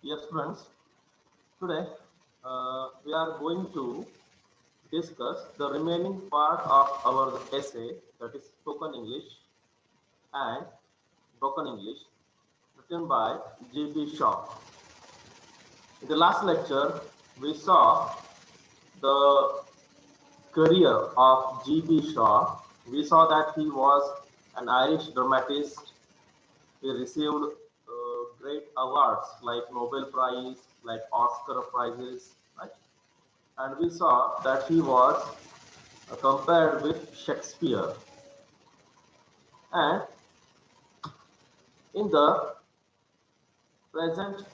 Yes, friends. Today we are going to discuss the remaining part of our essay, that is spoken English and broken English, written by G.B. Shaw. In the last lecture, we saw the career of G.B. Shaw. We saw that he was an Irish dramatist. He received great awards like Nobel Prize, like Oscar prizes, right? And we saw that he was compared with Shakespeare. And in the present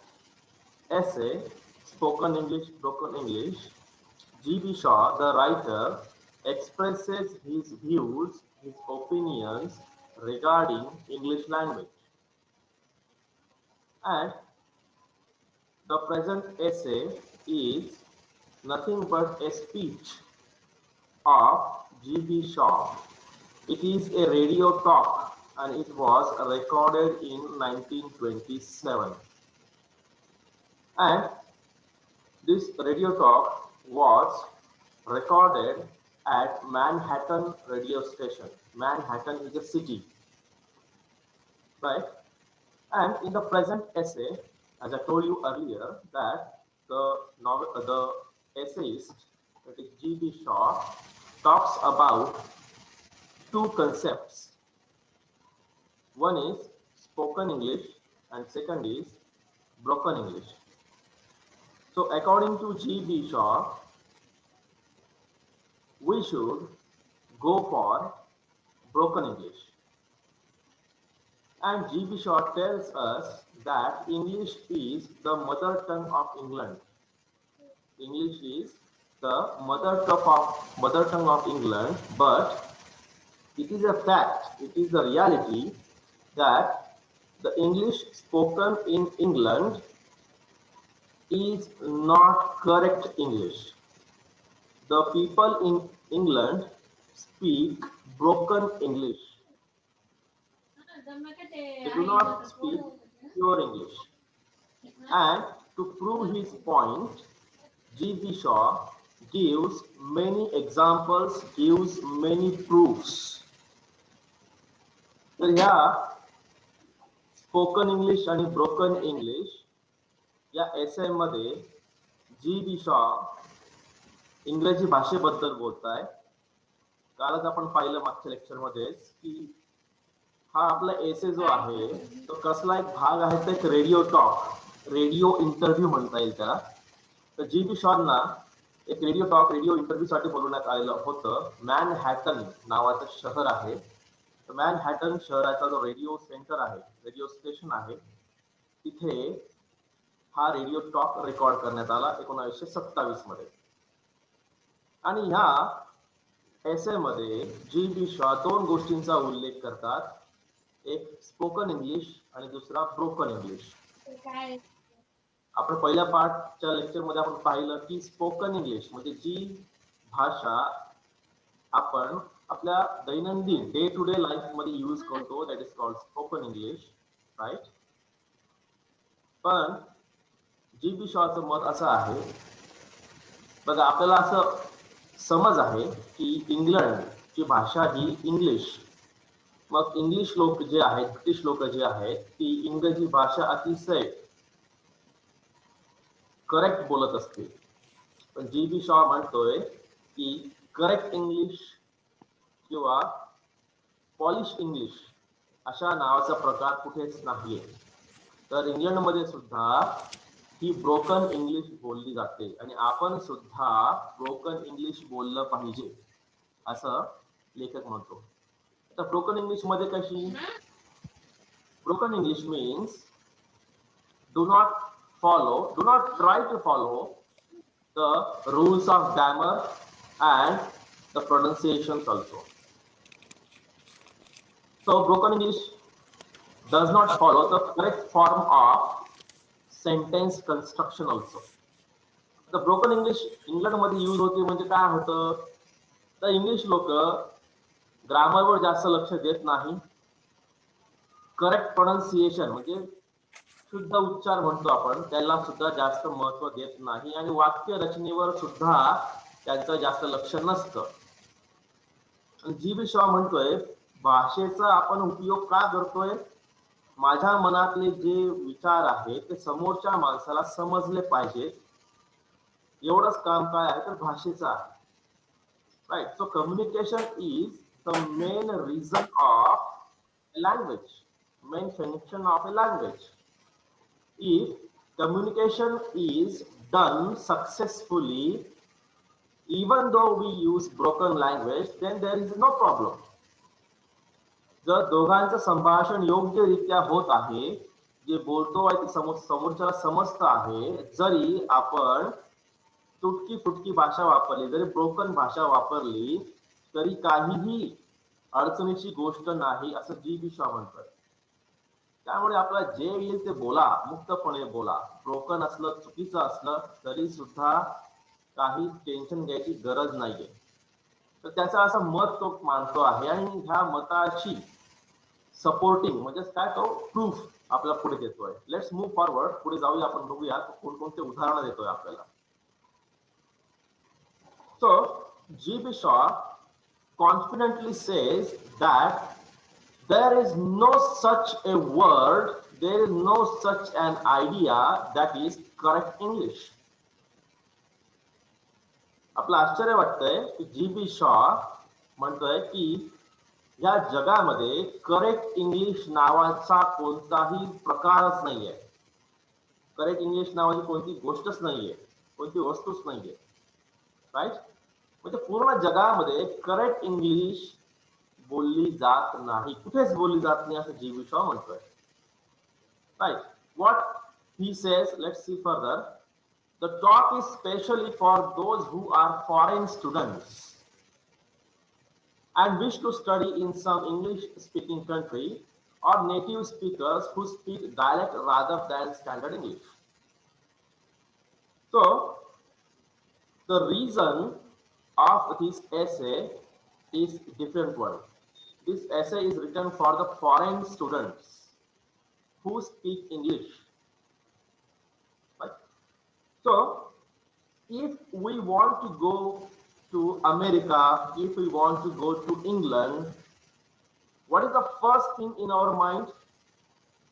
essay, Spoken English, Broken English, G.B. Shaw, the writer, expresses his views, his opinions regarding English language. And the present essay is nothing but a speech of G.B. Shaw. It is a radio talk and it was recorded in 1927. And this radio talk was recorded at Manhattan radio station. Manhattan is a city, right? And in the present essay, as I told you earlier, that the essayist, that is G.B. Shaw, talks about two concepts. One is spoken English and second is broken English. So according to G.B. Shaw, we should go for broken English. And G.B. Shaw tells us that English is the mother tongue of England. English is the mother tongue of England, but it is a fact, it is the reality that the English spoken in England is not correct English. The people in England speak broken English. They do not speak pure English. And to prove his point, G.B. Shaw gives many examples, gives many proofs. तर ह्या spoken English आणि broken English या एसे मध्ये G.B. Shaw इंग्रजी भाषेबद्दल बोलताय. कालच आपण पाहिलं मागच्या लेक्चर मध्ये की हा आपला एसे जो आहे तो कसला एक भाग आहे तर एक रेडिओ टॉक, रेडिओ इंटरव्ह्यू म्हणता येईल त्याला. तर G.B. शॉना एक रेडिओ टॉक, रेडिओ इंटरव्ह्यू साठी बोलवण्यात आलेलं होतं. मॅनहॅटन नावाचं शहर आहे. मॅनहॅटन शहराचा जो रेडिओ सेंटर आहे, रेडिओ स्टेशन आहे, तिथे हा रेडिओ टॉक रेकॉर्ड करण्यात आला 1927 मध्ये. आणि ह्या एसे मध्ये G.B. शॉ दोन गोष्टींचा उल्लेख करतात. एक स्पोकन इंग्लिश आणि दुसरा ब्रोकन इंग्लिश. आपण पहिल्या पार्टच्या लेक्चर मध्ये आपण पाहिलं की स्पोकन इंग्लिश म्हणजे जी भाषा आपण आपल्या दैनंदिन डे टू डे लाईफ मध्ये यूज करतो, that is called spoken English, right. पण G.B. शॉचं मत असं आहे, बघा आपल्याला असं समज आहे की इंग्लंडची भाषा ही इंग्लिश, मग इंग्लिश लोक जे आहेत, ब्रिटिश लोक जे आहेत, ती इंग्रजी भाषा अतिशय करेक्ट बोलत असते. पण G.B. शॉ म्हणतोय की करेक्ट इंग्लिश किंवा पॉलिश इंग्लिश अशा नावाचा प्रकार कुठेच नाहीये. तर इंग्लंडमध्ये सुद्धा ही ब्रोकन इंग्लिश बोलली जाते आणि आपण सुद्धा ब्रोकन इंग्लिश बोललं पाहिजे असं लेखक म्हणतो. आता ब्रोकन इंग्लिश मध्ये कशी? Broken English means do not try to follow the rules of grammar and the pronunciations also. So broken English does not follow the correct form of sentence construction also. The broken English England मध्ये use होते म्हणजे काय होतं, तर English लोक ग्रामरवर जास्त लक्ष देत नाही. करेक्ट प्रोनाउन्सिएशन म्हणजे शुद्ध उच्चार म्हणतो आपण त्याला सुद्धा जास्त महत्व देत नाही आणि वाक्य रचनेवर सुद्धा त्यांचं जास्त लक्ष नसतं. जी.बी. शॉ म्हणतोय भाषेचा आपण उपयोग का करतोय, माझ्या मनातले जे विचार आहेत ते समोरच्या माणसाला समजले पाहिजेत, एवढंच काम काय आहे तर भाषेचं आहे. Right. So communication is the main reason of language, main function of a language. If communication is done successfully, even though we use broken language, then there is no problem. जर दोघांचं संभाषण योग्यरित्या होत आहे, जे बोलतो आहे ते समोरच्याला समजतं आहे, जरी आपण तुटकी फुटकी भाषा वापरली, जरी ब्रोकन भाषा वापरली, तरी काहीही अडचणीची गोष्ट नाही असं जी.बी. शॉ म्हणतात. त्यामुळे आपल्याला जे येईल ते बोला, मुक्तपणे बोला. ब्रोकन असलं, चुकीचं असलं तरी सुद्धा काही टेन्शन घ्यायची गरज नाहीये. तर त्याचं असं मत तो मानतो आहे आणि ह्या मताची सपोर्टिंग म्हणजे काय तो प्रूफ आपल्याला पुढे देतोय. Let's move forward. पुढे जाऊया, आपण बघूया कोणकोणते उदाहरणं देतोय आपल्याला. So G.B. Shaw confidently says that there is no such a word, there is no such an idea that is correct English. आपलं आश्चर्य वाटतंय की जी.बी. शॉ म्हणतोय की या जगामध्ये करेक्ट इंग्लिश नावाचा कोणताही प्रकारच नाहीये. करेक्ट इंग्लिश नावाची कोणती गोष्टच नाहीये, कोणती वस्तूच नाहीये. राईट. म्हणजे पूर्ण जगामध्ये करेक्ट इंग्लिश बोलली जात नाही, कुठेच बोलली जात नाही असं जी.बी. शॉ म्हणतोय. Right. What he says, let's see further. The talk is specially for those who are foreign students and wish to study in some English-speaking country, or native speakers who speak dialect rather than standard English. So, the reason of this essay is different one. This essay is written for the foreign students who speak English. So, if we want to go to America, if we want to go to England, what is the first thing in our mind?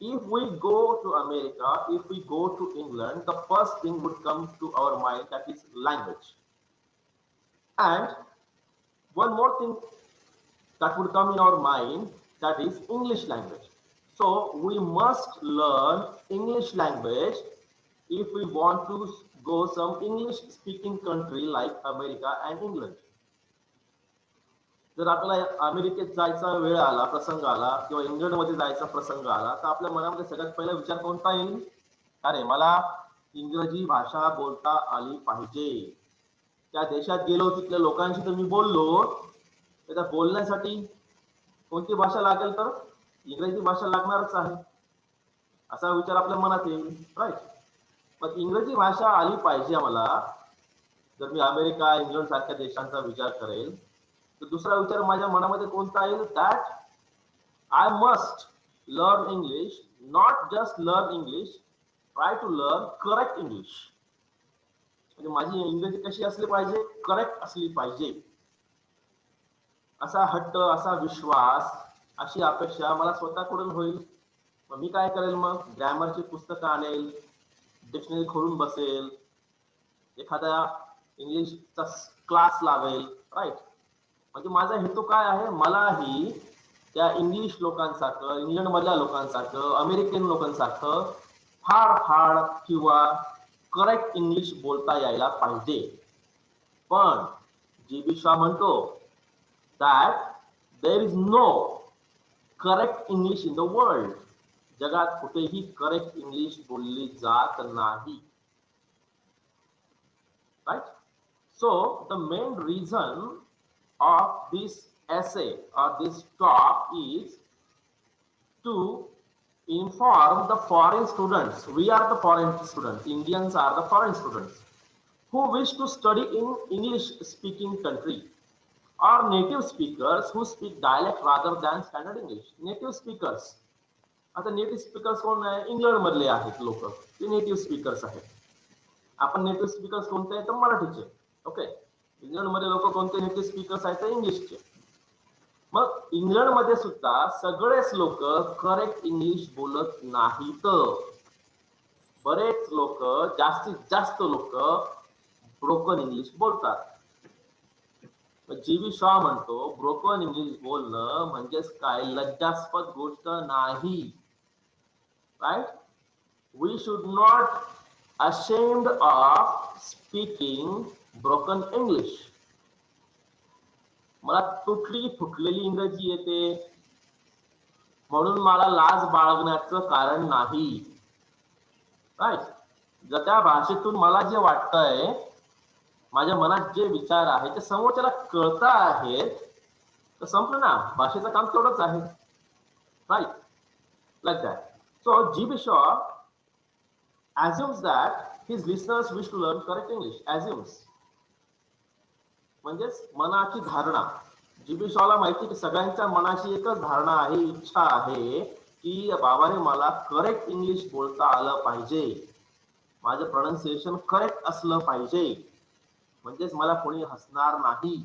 If we go to America, if we go to England, the first thing would come to our mind, that is language. And one more thing that would come in our mind, that is English language. So, we must learn English language if we want to go some English speaking country like America and England. जर आपल्याला अमेरिकेत जायचा वेळ आला, प्रसंग आला, किंवा England मध्ये जायचा प्रसंग आला, तर आपल्या मनामध्ये सगळ्यात पहिला विचार कोणता येईल? अरे मला इंग्रजी भाषा बोलता आली पाहिजे. त्या देशात गेलो, तिथल्या लोकांशी तर मी बोललो, त्या बोलण्यासाठी कोणती भाषा लागेल तर इंग्रजी भाषा लागणारच आहे, असा विचार आपल्या मनात येईल. राईट. पण इंग्रजी भाषा आली पाहिजे मला. जर मी अमेरिका, इंग्लंड सारख्या देशांचा विचार करेल तर दुसरा विचार माझ्या मनामध्ये कोणता येईल? That I must learn English, not just learn English, try to learn correct English. म्हणजे माझी इंग्रजी कशी असली पाहिजे? करेक्ट असली पाहिजे. असा हट्ट, असा विश्वास, अशी अपेक्षा मला स्वतःकडून होईल. मग मी काय करेल? मग ग्रॅमरची पुस्तकं आणेल, डिक्शनरी खोलून बसेल, एखाद्या इंग्लिशचा क्लास लावेल. राईट. म्हणजे माझा हेतू काय आहे? मलाही त्या इंग्लिश लोकांसारखं, इंग्लंड मधल्या लोकांसारखं, अमेरिकन लोकांसारखं फाड किंवा करेक्ट इंग्लिश बोलता यायला पाहिजे. पण जी.बी. शॉ म्हणतो that there is no correct English in the world. जगात कुठेही करेक्ट इंग्लिश बोलली जात नाही. Right? So the main reason of this essay or this talk is to inform the foreign students. We are the foreign students. Indians are the foreign students who wish to study in English speaking country, or native speakers who speak dialect rather than standard English. Native speakers आता native speakers कोण आहे? England मधले आहेत लोक, ते native speakers आहेत. आपण native speakers कोणते आहेत? तर मराठीचे. ओके, इंग्लंड मध्ये लोक कोणते नेटिव्ह स्पीकर्स आहेत? तर इंग्लिशचे. मग इंग्लंड मध्ये सुद्धा सगळेच लोक करेक्ट इंग्लिश बोलत नाहीत. बरेच लोक, जास्तीत जास्त लोक ब्रोकन इंग्लिश बोलतात. जी.बी. शॉ म्हणतो ब्रोकन इंग्लिश बोलणं म्हणजेच काय? लज्जास्पद गोष्ट नाही. Right? We should not ashamed of speaking broken English. मला तुटली फुटलेली इंग्रजी येते म्हणून मला लाज बाळगण्याचं कारण नाही. राईट? जर त्या भाषेतून मला जे वाटतंय, माझ्या मनात जे विचार आहे ते समोरच्याला कळत आहेत, तर संपलं ना, भाषेचं काम तेवढंच आहे. Right? Like that. So G B. Shaw assumes that his listeners wish to learn correct English. Assumes म्हणजेच मनाची धारणा. जी.बी. शॉला माहिती की सगळ्यांच्या मनाची एकच धारणा आहे, इच्छा आहे की बाबाने मला करेक्ट इंग्लिश बोलता आलं पाहिजे, माझं प्रोनाउन्सिएशन करेक्ट असलं पाहिजे, म्हणजेच मला कोणी हसणार नाही.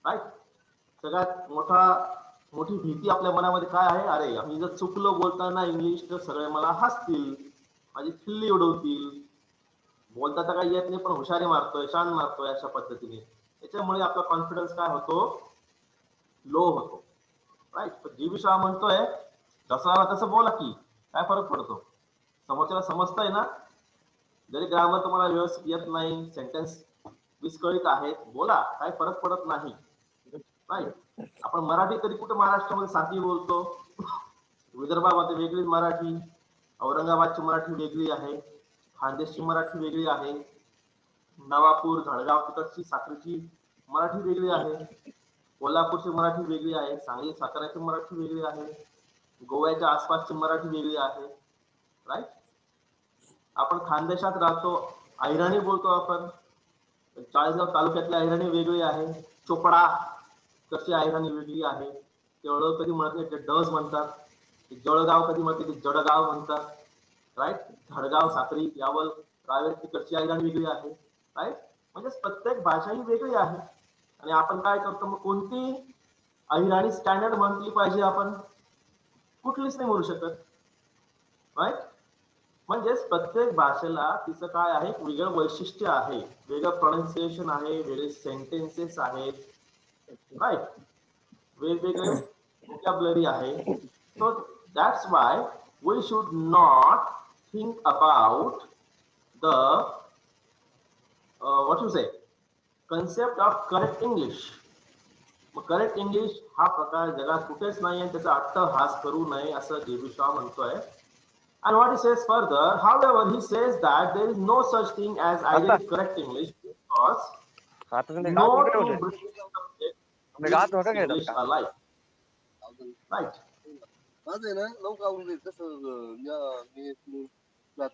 राईट? सगळ्यात मोठी भीती आपल्या मनामध्ये काय आहे? अरे आम्ही जर चुकलो बोलताना इंग्लिश तर सगळे मला हसतील, माझी खिल्ली उडवतील, बोलता तर काही येत नाही पण हुशारी मारतोय, शान मारतोय, अशा पद्धतीने. त्याच्यामुळे आपला कॉन्फिडन्स काय होतो? लो होतो. राईट? जी.बी. शॉ म्हणतोय जसं तसं बोला की काय फरक पडतो? समोरच्याला समजतंय ना. जरी ग्रामर तुम्हाला व्यवस्थित येत नाही, सेंटेन्स विस्कळीत आहेत, बोला, काय फरक पडत नाही. राईट? आपण मराठी तरी कुठे महाराष्ट्रामध्ये सारखी बोलतो? विदर्भामध्ये वेगळी मराठी, औरंगाबादची मराठी वेगळी आहे, खानदेशची मराठी वेगळी आहे, नवापूर जळगाव तिकडची साखरेची मराठी वेगळी आहे, कोल्हापूरची मराठी वेगळी आहे, सांगली साताऱ्याची मराठी वेगळी आहे, गोव्याच्या आसपासची मराठी वेगळी आहे. राईट? आपण खानदेशात राहतो, अहिराणी बोलतो आपण. चाळीसगाव तालुक्यातली अहिराणी वेगळी आहे, चोपडा कशी अहिराणी वेगळी आहे, तेवढं कधी म्हणत नाही ते डज म्हणतात, जळगाव कधी म्हणते ते जळगाव म्हणतात. राईट? धडगाव साक्री यावल रावेर तिकडची अहिराणी वेगळी आहे. राईट? म्हणजे प्रत्येक भाषा ही वेगळी आहे. आणि आपण काय करतो? मग कोणती अहिराणी स्टँडर्ड म्हटली पाहिजे? आपण कुठलीच नाही म्हणू शकत. राईट? म्हणजेच प्रत्येक भाषेला तिचं काय आहे? वेगळं वैशिष्ट्य आहे, वेगळं प्रोनाउन्सिएशन आहे, वेगळे सेंटेन्सेस आहेत. राईट? वेगवेगळे व्होकॅब्युलरी आहे. So that's why we should not think about the what you say concept of correct English. Correct English हा प्रकार जगात कुठेच नाही आणि त्याचा अट्टहास करू नये असं जी.बी. शॉ म्हणतोय. And what he says further, however, he says that there is no such thing as ideally correct English because no two British subjects speak English alike. Right? माझं आहे ना लवकर आवडून जाईल तसं मी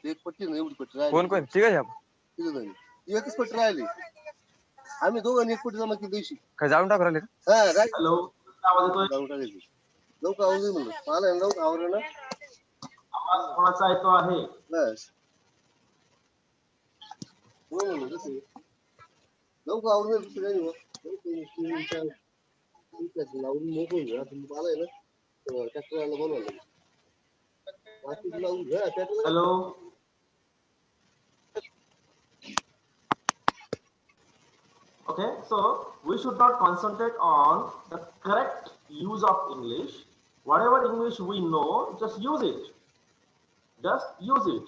एक पट्टी नाही, एवढी पट्टी राहिली. कोण ठीक आहे तिथं जाईल, एकच पट्टी राहिली. आम्ही दोघांनी एक पट्टी जमा केली दिवशी. काय जाऊन टाकू राहिले? हा हॅलो, आवाज येतोय? जाऊन टाकायची लवकर आवडून म्हणलं मला लवकर आवडलं ना. आवाज कोणाचा येतो आहे? बस म्हणलं कसं लवकर आवडून दुसरं काही लावून मोकळून घ्या. मला आहे ना ट्रॅक्टरला बोलवायला लावून घ्या. Hello, okay, so we should not concentrate on the correct use of English. Whatever English we know, just use it. Just use it.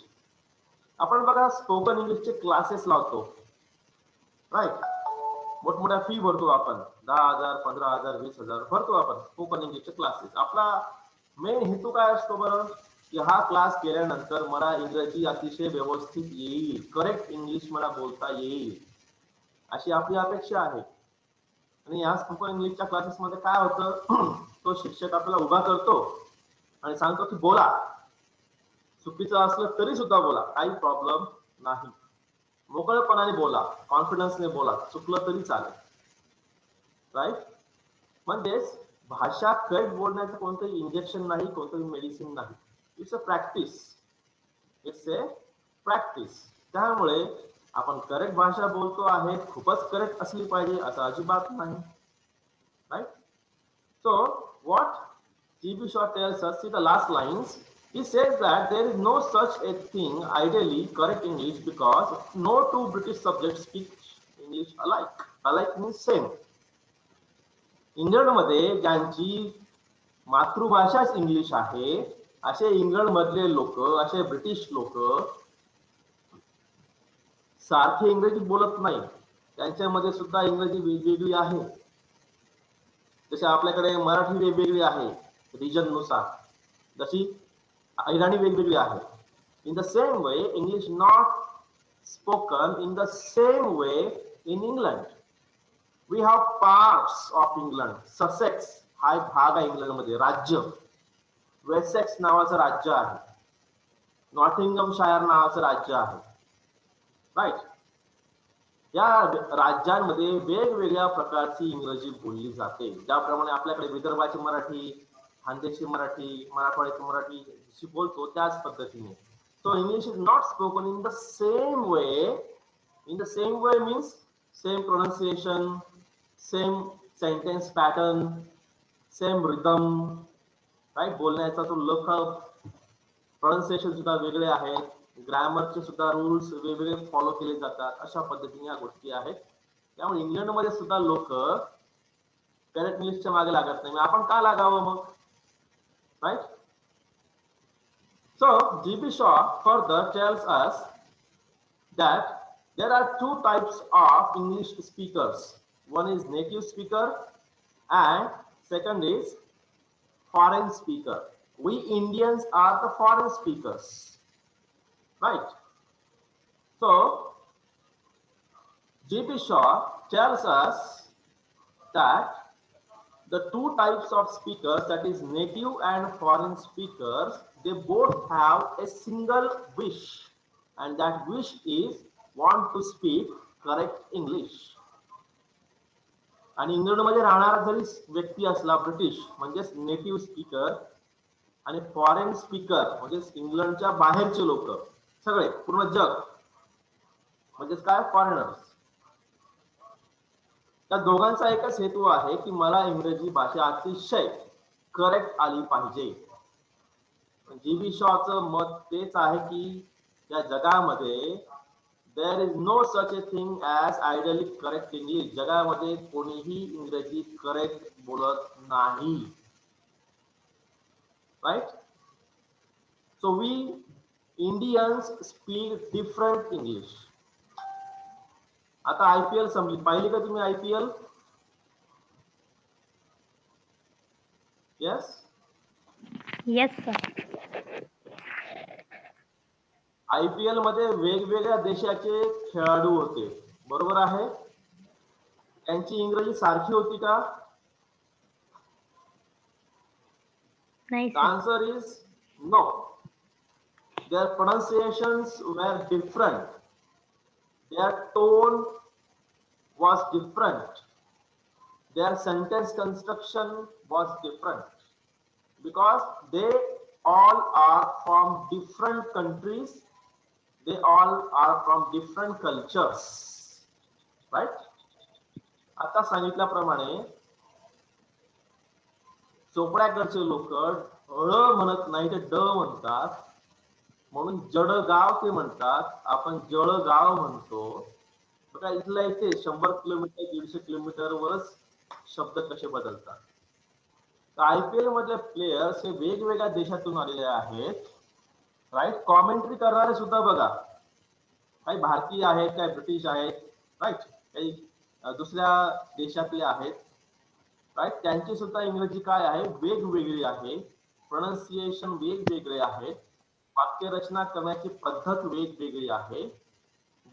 आपण बघा स्पोकन इंग्लिशचे क्लासेस लावतो. राईट? मोठमोठ्या फी भरतो आपण, 10,000 15,000 20,000 भरतो आपण स्पोकन इंग्लिशचे क्लासेस. आपला मेन हेतू काय असतो बरं? की हा क्लास केल्यानंतर मला इंग्रजी अतिशय व्यवस्थित येईल, करेक्ट इंग्लिश मला बोलता येईल, अशी आपली अपेक्षा आहे. आणि या स्पोकन इंग्लिशच्या क्लासेसमध्ये काय होतं? तो शिक्षक आपल्याला उभा करतो आणि सांगतो की बोला, चुकीचं असलं तरी सुद्धा बोला, काही प्रॉब्लेम नाही, मोकळेपणाने बोला, कॉन्फिडन्सने बोला, चुकलं तरी चालेल. राईट? म्हणजेच भाषा करेक्ट बोलण्याचं कोणतंही इंजेक्शन नाही, कोणतंही मेडिसिन नाही. It's a practice. It's a practice. त्यामुळे आपण करेक्ट भाषा बोलतो आहे, खूपच करेक्ट असली पाहिजे असं अजिबात नाही. Right. So what G.B. Shaw tells us, see the last lines, he says that there is no such a thing, ideally correct English, because no two British subjects speak English alike. Alike means same. इंग्लंडमध्ये ज्यांची मातृभाषाच English आहे, असे England मधले लोक, असे British लोक सारखे इंग्रजी बोलत नाही. त्यांच्यामध्ये सुद्धा इंग्रजी वेगवेगळी आहे. जसे आपल्याकडे मराठी वेगवेगळी आहे रिजन नुसार, जशी अहिराणी वेगवेगळी आहे. In the same way English not spoken in the same way in England. We have parts of England. Sussex हा एक भाग आहे इंग्लंडमध्ये, राज्य. वेसेक्स नावाचं राज्य आहे. नॉटिंगमशायर नावाचं राज्य आहे. राईट. या राज्यांमध्ये वेगवेगळ्या प्रकारची इंग्रजी बोलली जाते. ज्याप्रमाणे आपल्याकडे विदर्भाची मराठी, खानदेशी मराठी, मराठवाड्याची मराठी जशी बोलतो त्याच पद्धतीने. So English is not spoken in the same way. In the same way means same pronunciation, same sentence pattern, same rhythm. Right. बोलण्याचा तो लखब, प्रोनाउन्सिएशन सुद्धा वेगळे आहेत, ग्रामरचे सुद्धा रूल्स वेगवेगळे फॉलो केले जातात. अशा पद्धतीने या गोष्टी आहेत. त्यामुळे इंग्लंडमध्ये सुद्धा लोक करेक्ट इंग्लिशच्या मागे लागत नाही. आपण का लागावं मग? Right. So G.B. Shaw further tells us that there are two types of English speakers. One is native speaker and second is foreign speaker. We Indians are the foreign speakers. Right. So G.B. Shaw tells us that the two types of speakers, that is native and foreign speakers, they both have a single wish, and that wish is want to speak correct English. आणि इंग्लंडमध्ये राहणारा जरी व्यक्ती असला British म्हणजेच native speaker, आणि foreign speaker म्हणजेच इंग्लंडच्या बाहेरचे लोक, सगळे पूर्ण जग म्हणजेच काय फॉरेनर्स, त्या दोघांचा एकच हेतू आहे की मला इंग्रजी भाषा अतिशय करेक्ट आली पाहिजे. G.B. शॉचं मत तेच आहे की या जगामध्ये there is no such a thing as ideally correct English. जगामध्ये कोणीही इंग्रजी करेक्ट बोलत नाही. Right. So we Indians speak different English. आता IPL संपली, पाहिली का तुम्ही IPL? Yes yes sir. IPL मध्ये वेगवेगळ्या देशाचे खेळाडू होते, बरोबर आहे? त्यांची इंग्रजी सारखी होती का? नाही sir. Answer is no. Their pronunciations were different. Their tone was different. Their sentence construction was different because they all are from different countries. They all are from different cultures. Right? आता सांगितल्याप्रमाणे चोपड्याकडचे लोक ळ म्हणत नाही, ते ड म्हणतात. म्हणून जळगाव ते म्हणतात, आपण जळगाव म्हणतो. बघा इथल्या इथे 100 किलोमीटर 150 किलोमीटर वरच शब्द कसे बदलतात. IPL मधले प्लेयर्स हे वेगवेगळ्या देशातून आलेले आहेत. राईट. कॉमेंट्री करणारे सुद्धा बघा, काही भारतीय आहेत, काही ब्रिटिश आहेत, राईट, काही दुसऱ्या देशातले आहेत. राईट. त्यांची सुद्धा इंग्रजी काय आहे, वेगवेगळी आहे. प्रोनाउन्सिएशन वेगवेगळे आहे. वाक्यरचना करण्याची पद्धत वेगवेगळी आहे.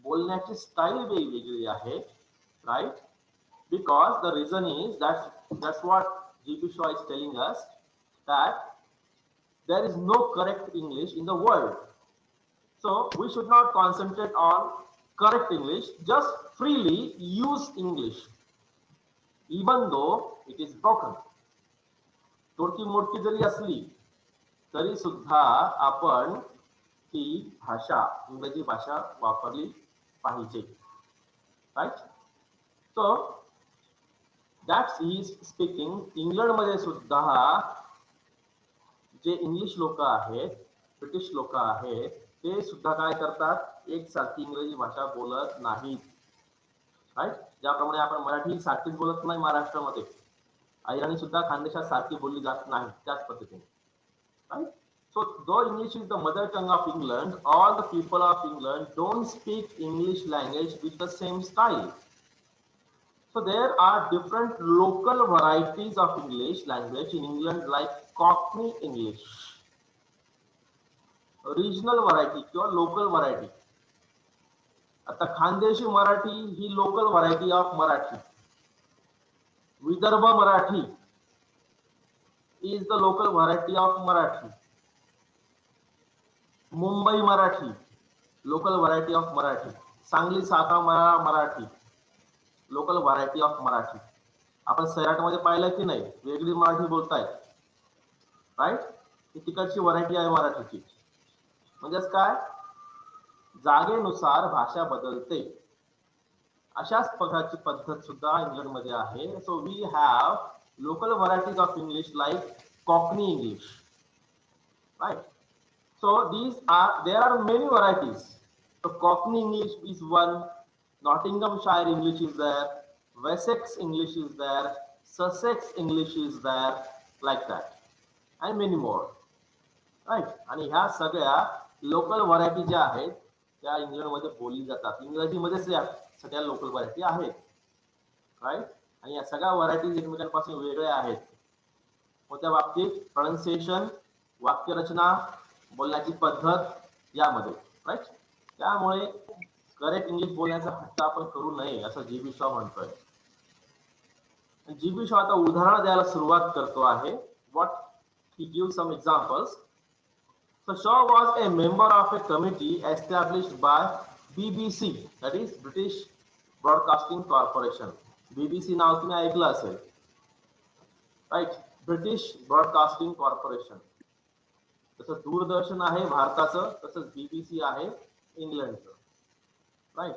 बोलण्याची स्टाईल वेगवेगळी आहे. Right. Because the reason is that's what G.B. Shaw is telling us, that there is no correct English in the world. So we should not concentrate on correct English, just freely use English even though it is broken. तोडकी मोडकी जरी असली तरी सुद्धा आपण ती भाषा इंग्रजी भाषा वापरली पाहिजे. Right. So that's he is speaking. इंग्लंडमध्ये सुद्धा जे इंग्लिश लोक आहेत, ब्रिटिश लोक आहेत, ते सुद्धा काय करतात, एकसारखी इंग्रजी भाषा बोलत नाहीत. राईट. ज्याप्रमाणे आपण मराठी सारखीच बोलत नाही महाराष्ट्रामध्ये, अहिराणी सुद्धा खानदेशात सारखी बोलली जात नाही त्याच पद्धतीने. Right. So though English is the mother tongue of England, all the people of England don't speak English language with the same style. So there are different local varieties of English language in England, like Cockney English, regional variety किंवा local variety. आता खानदेशी मराठी ही local variety of Marathi. Vidarbha Marathi is the local variety of Marathi. Mumbai Marathi local variety of Marathi. Sangli Satara Marathi local variety of Marathi. आपण सैराटमध्ये पाहिलं की नाही, वेगळी मराठी बोलतायत. राईट. ही तिकडची व्हरायटी आहे मराठीची. म्हणजेच काय, जागेनुसार भाषा बदलते. अशाच प्रकारची पद्धत सुद्धा इंग्लंडमध्ये आहे. So we have local varieties of English like cockney English. Right. So there are many varieties. So Cockney English is one, Nottinghamshire English is there, Wessex English is there, Sussex English is there, like that, and many more. Right. आणि ह्या सगळ्या local variety ज्या आहेत त्या इंग्लंडमध्ये बोलली जातात. इंग्रजीमध्येच या सगळ्या लोकल व्हरायटी आहेत. राईट. आणि या सगळ्या व्हरायटीज एकमेकांपासून वेगळ्या आहेत. कोणत्या बाबतीत, प्रोनाउन्सिएशन, वाक्यरचना, बोलण्याची पद्धत यामध्ये. राईट. त्यामुळे करेक्ट इंग्लिश बोलण्याचा हट्ट आपण करू नये असं जी.बी. शॉ म्हणतोय. जी.बी. शॉ आता उदाहरण द्यायला सुरुवात करतो आहे. What he give some examples. So Shaw was a member of a committee established by BBC, that is British Broadcasting Corporation. BBC नाव तुम्ही ऐकलं असेल. राईट. British broadcasting corporation. तसं दूरदर्शन आहे भारताचं, तसंच बीबीसी आहे इंग्लंडचं. राईट.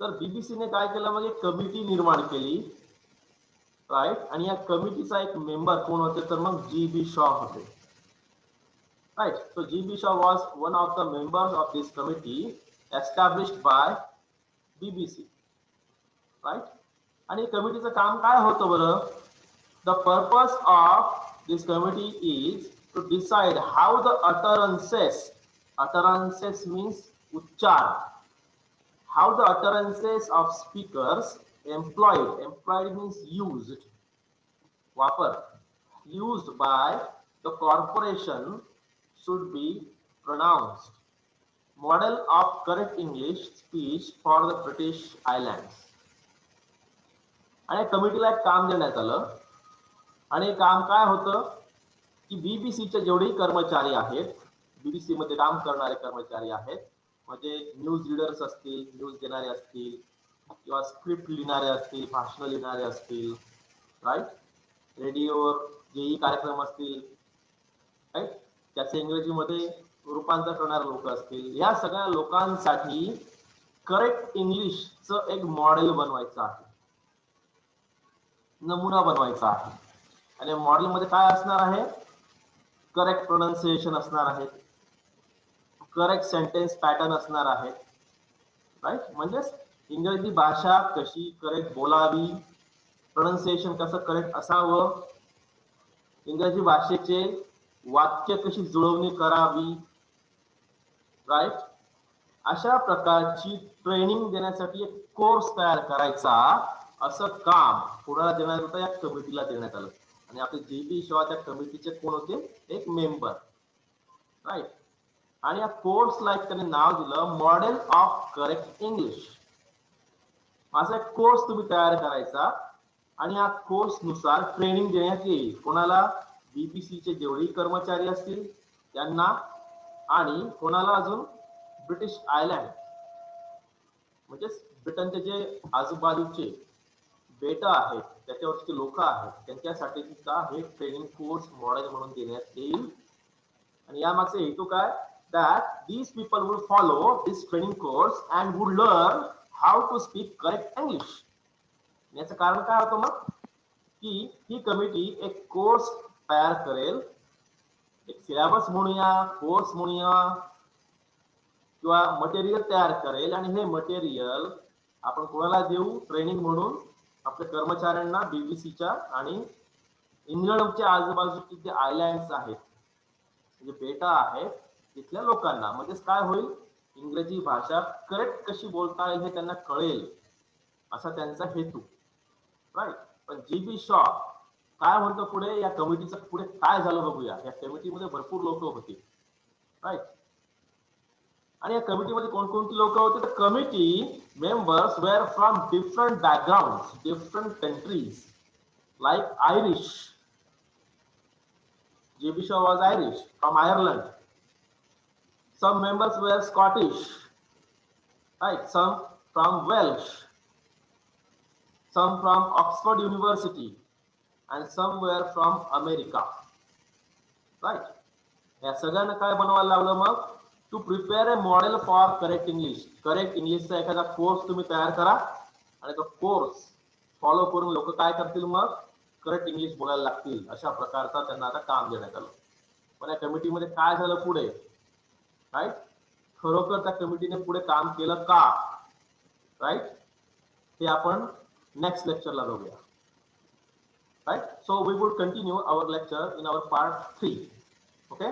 तर बीबीसीने काय केलं, मग एक कमिटी निर्माण केली. राईट. आणि या कमिटीचा एक मेंबर कोण होते, तर मग जी.बी. शॉ होते. Right. So G.B. Shaw was one of the members of this committee established by BBC. Right. आणि कमिटीचं काम काय होतं बरं? The purpose of this committee is to decide how the utterances means उच्चार, how the utterances of speakers employed means used, वापर, used by the corporation should be pronounced. Model of correct English speech for the British Islands. आणि कमिटीला एक काम देण्यात आलं. आणि काम काय होतं की बीबीसीचे जेवढे कर्मचारी आहेत, बीबीसी मध्ये काम करणारे कर्मचारी आहेत, म्हणजे न्यूज रीडर्स असतील, न्यूज देणारे असतील, किंवा स्क्रिप्ट लिहिणारे असतील, भाषण लिहिणारे असतील, राईट, रेडिओवर जेही कार्यक्रम असतील, राईट, त्याचे इंग्रजीमध्ये रूपांतर करणारे लोक असतील, या सगळ्या लोकांसाठी करेक्ट इंग्लिशचं एक मॉडेल बनवायचं आहे, नमुना बनवायचा आहे. आणि मॉडेलमध्ये काय असणार आहे? करेक्ट प्रोनाउन्सिएशन असणार आहे, करेक्ट सेंटेन्स पॅटर्न असणार आहे. राईट. म्हणजेच इंग्रजी भाषा कशी करेक्ट बोलावी, प्रोनाउन्सिएशन कसं करेक्ट असावं, इंग्रजी भाषेचे वाक्य कशी जुळवणी करावी, राईट, अशा प्रकारची ट्रेनिंग देण्यासाठी एक कोर्स तयार करायचा, असं काम कोणाला देण्यात होतं? या कमिटीला देण्यात आलं. आणि आपले जी.बी. शॉ त्या कमिटीचे कोण होते? एक मेंबर. राईट. आणि या कोर्सला एक त्याने नाव दिलं मॉडेल ऑफ करेक्ट इंग्लिश. असा एक कोर्स तुम्ही तयार करायचा आणि या कोर्स नुसार ट्रेनिंग देण्यात येईल. कोणाला? बीबीसीचे जेवढे कर्मचारी असतील त्यांना, आणि कोणाला अजून? ब्रिटिश आयलँड, म्हणजे ब्रिटनचे जे आजूबाजूचे बेटा आहेत त्याच्यावरचे लोक आहेत त्यांच्यासाठी सुद्धा हे ट्रेनिंग कोर्स मॉडेल म्हणून देण्यात येईल आणि यामागचा हेतू काय that these people would follow this training course and would learn how to speak correct English. याचं कारण काय होतं मग की ही कमिटी एक कोर्स तयार करेल एक सिलेबस म्हणूया कोर्स म्हणूया किंवा मटेरियल तयार करेल आणि हे मटेरियल आपण कोणाला देऊ ट्रेनिंग म्हणून आपल्या कर्मचाऱ्यांना बीबीसीच्या आणि इंग्लंडच्या आजूबाजूचे जे आयलँड्स आहेत जे बेटा आहेत तिथल्या लोकांना म्हणजेच काय होईल इंग्रजी भाषा करेक्ट कशी बोलता येईल हे त्यांना कळेल असा त्यांचा हेतू राईट पण जी.बी. शॉ काय म्हणतो पुढे या कमिटीचं पुढे काय झालं बघूया या कमिटीमध्ये भरपूर लोक होती राईट आणि या कमिटीमध्ये कोणकोणती लोक होते तर committee members were from different background different countries like Irish J.B. Shaw was Irish from Ireland. Some members were Scottish, right? Some from Welsh, some from Oxford University, and some were from America, right? या सगळ्यांना काय बनवायला लागलं मग to prepare a model for correct English correct इंग्लिशचा एखादा course तुम्ही तयार करा आणि तो कोर्स फॉलो करून लोक काय करतील मग करेक्ट इंग्लिश बोलायला लागतील अशा प्रकारचा त्यांना आता काम देण्यात आलं पण या कमिटीमध्ये काय झालं पुढे राईट खरोखर त्या कमिटीने पुढे काम केलं का राईट हे आपण नेक्स्ट लेक्चरला बघूया right so we would continue our lecture in our part 3 okay